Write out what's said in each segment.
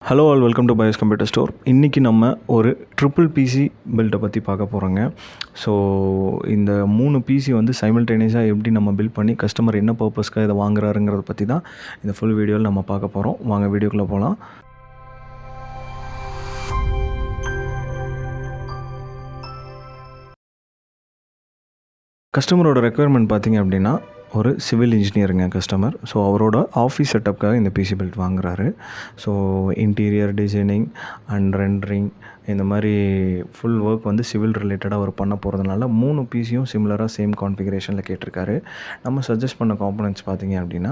Hello all, welcome to BYOS computer store. இன்றைக்கி நம்ம ஒரு ட்ரிபிள் பிசி பில்டை பற்றி பார்க்க போகிறோங்க. ஸோ இந்த 3 பிசி வந்து சைமல்டேனியஸாக எப்படி நம்ம பில்ட் பண்ணி கஸ்டமர் என்ன பர்பஸ்க்காக இதை வாங்குறாருங்கிறத பற்றி தான் இந்த ஃபுல் வீடியோவில் நம்ம பார்க்க போகிறோம். வாங்க வீடியோக்குள்ளே போகலாம். கஸ்டமரோட ரெக்குயர்மெண்ட் பார்த்திங்க அப்படின்னா ஒரு சிவில் இன்ஜினியருங்க கஸ்டமர். ஸோ அவரோட ஆஃபீஸ் செட்டப்புக்காக இந்த பிசி பில்ட் வாங்குறாரு. So interior designing and rendering இந்த மாதிரி ஃபுல் ஒர்க் வந்து சிவில் ரிலேட்டடாக அவர் பண்ண போகிறதுனால 3 பிசியும் சிமிலராக சேம் கான்ஃபிகரேஷனில் கேட்டிருக்காரு. நம்ம சஜஸ்ட் பண்ண காம்பனன்ட்ஸ் பார்த்திங்க அப்படின்னா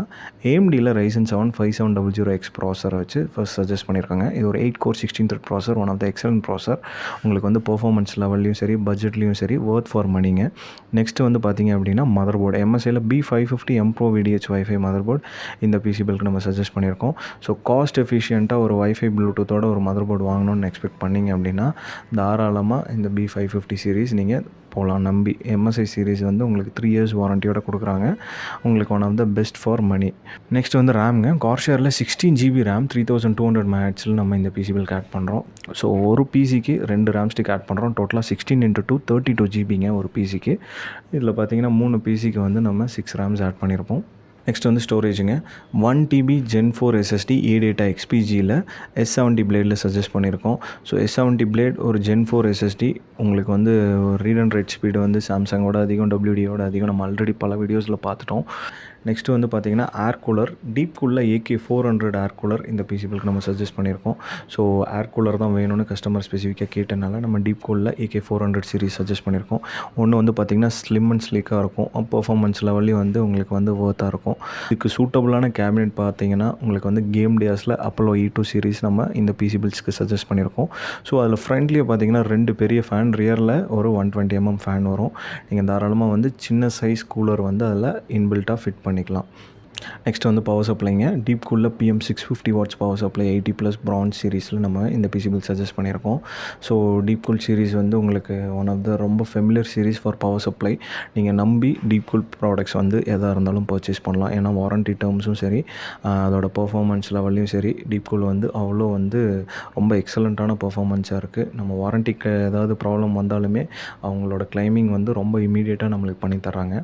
AMDயில் Ryzen 7 5700X ப்ராசரை வச்சு ஃபர்ஸ்ட் சஜஸ்ட் பண்ணியிருக்காங்க. இது ஒரு 8 கோர் 16 த்ரெட் ப்ராசர், ஒன் ஆஃப் த எக்ஸலன்ட் ப்ராசர். உங்களுக்கு வந்து பெர்ஃபார்மன்ஸ் லெவல்லையும் சரி பட்ஜெட்லேயும் சரி ஒர்த் ஃபார் மணிங்க. நெக்ஸ்ட்டு வந்து பார்த்திங்க அப்படின்னா மதர் போர்டு MSIயில் B550 M Pro VDH wifi mother board இந்த பிசி பில்க்கு நம்ம சஜஸ்ட் பண்ணியிருக்கோம். ஸோ காஸ்ட் எஃபிஷியண்ட்டாக ஒரு வைஃபை ப்ளூடூத்தோட ஒரு மதர் போர்டு வாங்கணும்னு எக்ஸ்பெக்ட் பண்ணிங்க அப்படின்னா தாராளமாக இந்த B550 சீரீஸ் நீங்கள் போகலாம் நம்பி. MSI சீரீஸ் வந்து உங்களுக்கு 3 years வாரண்டியோட கொடுக்குறாங்க. உங்களுக்கு one of the best for money. Next வந்து ரேம்ங்க. கார்ஷேரில் 16GB ரேம் 3200 MHz நம்ம இந்த பிசி பில்க்கு ஆட் பண்ணுறோம். ஸோ ஒரு பிசிக்கு 2 ரேம் ஸ்டிக் ஆட் பண்ணுறோம். டோட்டலாக 16x2 32GB ஒரு பிசிக்கு. இதில் பார்த்தீங்கன்னா 3 பிசிக்கு வந்து நம்ம 6 ரேம்ஸ் ஆட் பண்ணியிருப்போம். நெக்ஸ்ட் வந்து ஸ்டோரேஜுங்க. 1TB Gen 4 SSD A-Data XPGயில் S70 பிளேடில் சஜஸ்ட் பண்ணியிருக்கோம். ஸோ S70 பிளேட் ஒரு Gen 4 SSD உங்களுக்கு வந்து ரீட் அண்ட் ரைட் ஸ்பீடு வந்து சாம்சங்கோட அதிகம், WD-யோட அதிகம். நம்ம ஆல்ரெடி பல வீடியோஸில் பார்த்துட்டோம். நெக்ஸ்ட்டு வந்து பார்த்திங்கன்னா ஏர் கூலர், டீப் கூலில் AK400 ஏர் கூலர் இந்த பிசி பில்க்கு நம்ம சஜஸ்ட் பண்ணியிருக்கோம். ஸோ ஏர் கூலர் தான் வேணும்னு கஸ்டமர் ஸ்பெசிஃபிக்காக கேட்டனால நம்ம டீப் கூலில் AK400 சீரிஸ் சஜஸ்ட் பண்ணியிருக்கோம். ஒன்று வந்து பார்த்திங்கன்னா ஸ்லிம் அண்ட் ஸ்லீக்காக இருக்கும். பர்ஃபார்மன்ஸ் லெவல்லையும் வந்து உங்களுக்கு வந்து ஒர்த்தாக இருக்கும். இதுக்கு சூட்டபுளான கேபினெட் பார்த்தீங்கன்னா உங்களுக்கு வந்து கேம் டேஸில் Apollo E2 சீரிஸ் நம்ம இந்த பிசி பில்ஸ்க்கு சஜஸ்ட் பண்ணியிருக்கோம். ஸோ அதில் ஃப்ரண்ட்லேயே பார்த்தீங்கன்னா 2 பெரிய ஃபேன், ரியரில் ஒரு 120mm ஃபேன் வரும். நீங்கள் தாராளமாக வந்து சின்ன சைஸ் கூலர் வந்து அதில் இன்பில்ட்டாக ஃபிட் பண்ணிக்கலாம். நெக்ஸ்ட் வந்து பவர் சப்ளைங்க. டீப் கூலில் PM650 watts power supply 80+ bronze சீரிஸில் நம்ம இந்த பிசி பில் சஜஸ்ட் பண்ணியிருக்கோம். ஸோ டீப் கூல் சீரிஸ் வந்து உங்களுக்கு ஒன் ஆஃப் த ரொம்ப familiar series for power supply. நீங்கள் நம்பி டீப் கூல் ப்ராடக்ட்ஸ் வந்து எதாக இருந்தாலும் பர்ச்சேஸ் பண்ணலாம். ஏன்னா வாரண்டி டேர்ம்ஸும் சரி அதோட பர்ஃபார்மன்ஸ் லெவல்லையும் சரி டீப் கூல் வந்து அவ்வளோ வந்து ரொம்ப எக்ஸலண்ட்டான பர்ஃபார்மன்ஸாக இருக்குது. நம்ம வாரண்டிக்கு ஏதாவது ப்ராப்ளம் வந்தாலுமே அவங்களோட கிளைமிங் வந்து ரொம்ப இமீடியட்டாக நம்மளுக்கு பண்ணி தர்றாங்க.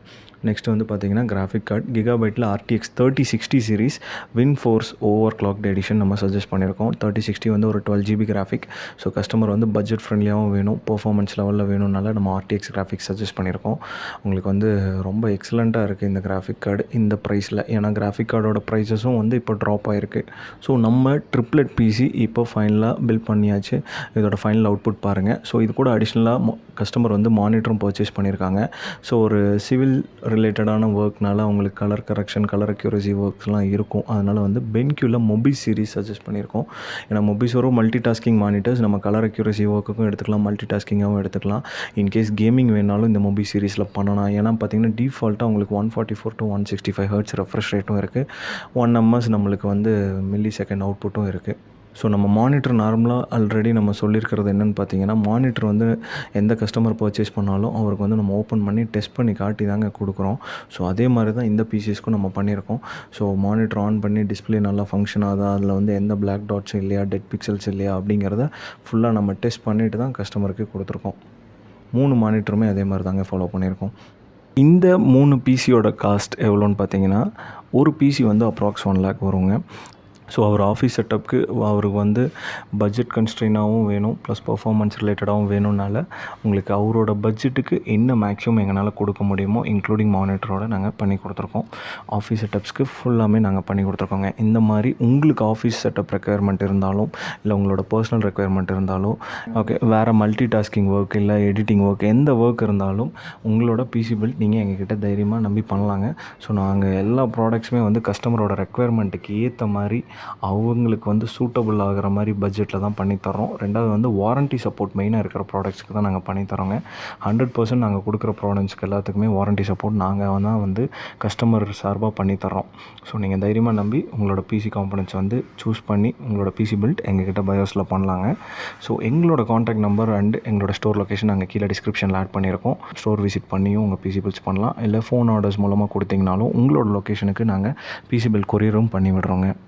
நெக்ஸ்ட் வந்து பார்த்திங்கன்னா கிராஃபிக் கார்டு கிகாபைட்டில் RTX 3060 series WinForce over clocked edition நம்ம சஜஸ்ட் பண்ணியிருக்கோம். 3060 வந்து ஒரு 12GB கிராஃபிக். ஸோ கஸ்டமர் வந்து பட்ஜெட் ஃப்ரெண்ட்லியாகவும் வேணும், பர்ஃபார்மன்ஸ் லெவலில் வேணும்னால நம்ம RTX கிராஃபிக்ஸ் சஜஸ்ட் பண்ணியிருக்கோம். உங்களுக்கு வந்து ரொம்ப எக்ஸலண்ட்டாக இருக்குது இந்த கிராஃபிக் கார்டு இந்த ப்ரைஸில். ஏன்னா கிராஃபிக் கார்டோட ப்ரைஸஸும் வந்து இப்போ ட்ராப் ஆகிருக்கு. ஸோ நம்ம ட்ரிப்ளெட் பிசி இப்போ ஃபைனலாக பில்ட் பண்ணியாச்சு. இதோட ஃபைனல் அவுட்புட் பாருங்கள். ஸோ இது கூட அடிஷ்னலாக கஸ்டமர் வந்து மானிட்டரும் பர்ச்சேஸ் பண்ணியிருக்காங்க. ஸோ ஒரு சிவில் ரிலேட்டடான ஒர்க்னால அவங்களுக்கு கலர் கரெக்ஷன், கலர் அக்யூரசி ஒர்க்ஸ்லாம் இருக்கும். அதனால் வந்து பென்க்யூவில் மொபிஸ் சீரிஸ் சஜஸ்ட் பண்ணியிருக்கோம். ஏன்னா மொபிஸ் ஒரு மல்டி டாஸ்கிங் மானிட்டர்ஸ். நம்ம கலர் அக்யூரசி ஒர்க்குக்கும் எடுத்துக்கலாம், மல்டி டாஸ்கிங்காகவும் எடுத்துக்கலாம். இன்கேஸ் கேமிங் வேணாலும் இந்த மொபிஸ் சீரிஸில் பண்ணலாம். ஏன்னா பார்த்திங்கன்னா டிஃபால்ட்டாக உங்களுக்கு 144 to 165 Hz ரெஃப்ரெஷ் ரேட்டும் இருக்குது. 1 ms நம்மளுக்கு வந்து மில்லி செகண்ட் அவுட்புட்டும் இருக்குது. ஸோ நம்ம மானிட்டர் நார்மலாக ஆல்ரெடி நம்ம சொல்லியிருக்கிறது என்னென்னு பார்த்தீங்கன்னா, மானிட்டர் வந்து எந்த கஸ்டமர் பர்ச்சேஸ் பண்ணாலும் அவருக்கு வந்து நம்ம ஓப்பன் பண்ணி டெஸ்ட் பண்ணி காட்டி தாங்க கொடுக்குறோம். ஸோ அதே மாதிரி தான் இந்த பிசிஸ்க்கும் நம்ம பண்ணியிருக்கோம். ஸோ மானிட்டர் ஆன் பண்ணி டிஸ்பிளே நல்லா ஃபங்க்ஷன் ஆகுதா, அதில் வந்து எந்த பிளாக் டாட்ஸும் இல்லையா, டெட் பிக்சல்ஸ் இல்லையா அப்படிங்கிறத ஃபுல்லாக நம்ம டெஸ்ட் பண்ணிவிட்டு தான் கஸ்டமருக்கு கொடுத்துருக்கோம். 3 மானிட்டருமே அதே மாதிரி தாங்க ஃபாலோ பண்ணியிருக்கோம். இந்த 3 பிசியோட காஸ்ட் எவ்வளோன்னு பார்த்தீங்கன்னா, ஒரு பிசி வந்து அப்ராக்ஸ் 1 lakh வருங்க. ஸோ அவர் ஆஃபீஸ் செட்டப்புக்கு அவருக்கு வந்து பட்ஜெட் கன்ஸ்ட்ரெயினாகவும் வேணும், ப்ளஸ் பர்ஃபார்மன்ஸ் ரிலேட்டடாகவும் வேணும்னால உங்களுக்கு அவரோட பட்ஜெட்டுக்கு என்ன மேக்ஸிமம் எங்களால் கொடுக்க முடியுமோ இன்க்ளூடிங் மானிட்டரோடு நாங்கள் பண்ணி கொடுத்துருக்கோம். ஆஃபீஸ் செட்டப்ஸ்க்கு ஃபுல்லாமே நாங்கள் பண்ணி கொடுத்துருக்கோங்க. இந்த மாதிரி உங்களுக்கு ஆஃபீஸ் செட்டப் ரெக்குயர்மெண்ட் இருந்தாலும் இல்லை உங்களோட பர்சனல் ரெக்குயர்மெண்ட் இருந்தாலும் ஓகே, வேறு மல்டி டாஸ்கிங் ஒர்க் இல்லை எடிட்டிங் ஒர்க் எந்த ஒர்க் இருந்தாலும் உங்களோட பிசி பில்ட் நீங்கள் எங்ககிட்ட தைரியமாக நம்பி பண்ணலாங்க. ஸோ நாங்கள் எல்லா ப்ராடக்ட்ஸுமே வந்து கஸ்டமரோட ரெக்குயர்மெண்ட்டுக்கு ஏற்ற மாதிரி அவங்களுக்கு வந்து சூட்டபுள் ஆகிற மாதிரி பட்ஜெட்டில் தான் பண்ணித்தரோம். ரெண்டாவது வந்து வாரண்ட்டி சப்போர்ட் மெயினாக இருக்கிற ப்ராடக்ட்ஸ்க்கு தான் நாங்கள் பண்ணித்தரோங்க. 100% நாங்கள் கொடுக்குற ப்ராடக்ட்ஸ்க்கு எல்லாத்துக்குமே வாரண்ட்டி சப்போர்ட் நாங்கள் தான் வந்து கஸ்டமர் சார்பாக பண்ணித்தரோம். ஸோ நீங்கள் தைரியமாக நம்பி உங்களோட பிசி காம்பனன்ட்ஸ் வந்து சூஸ் பண்ணி உங்களோட பிசி பில்ட் எங்ககிட்ட பயோஸில் பண்ணலாங்க. ஸோ எங்களோட காண்டாக்ட் நம்பர் அண்ட் எங்களோட ஸ்டோர் லொக்கேஷன் நாங்கள் கீழே டிஸ்கிரிப்ஷனில் ஆட் பண்ணியிருக்கோம். ஸ்டோர் விசிட் பண்ணியும் உங்கள் பிசி பில்ஸ் பண்ணலாம். இல்லை ஃபோன் ஆர்டர்ஸ் மூலமாக கொடுத்தீங்கனாலும் உங்களோட லொக்கேஷனுக்கு நாங்கள் பிசி பில் கொரியரும் பண்ணி விடுறோங்க.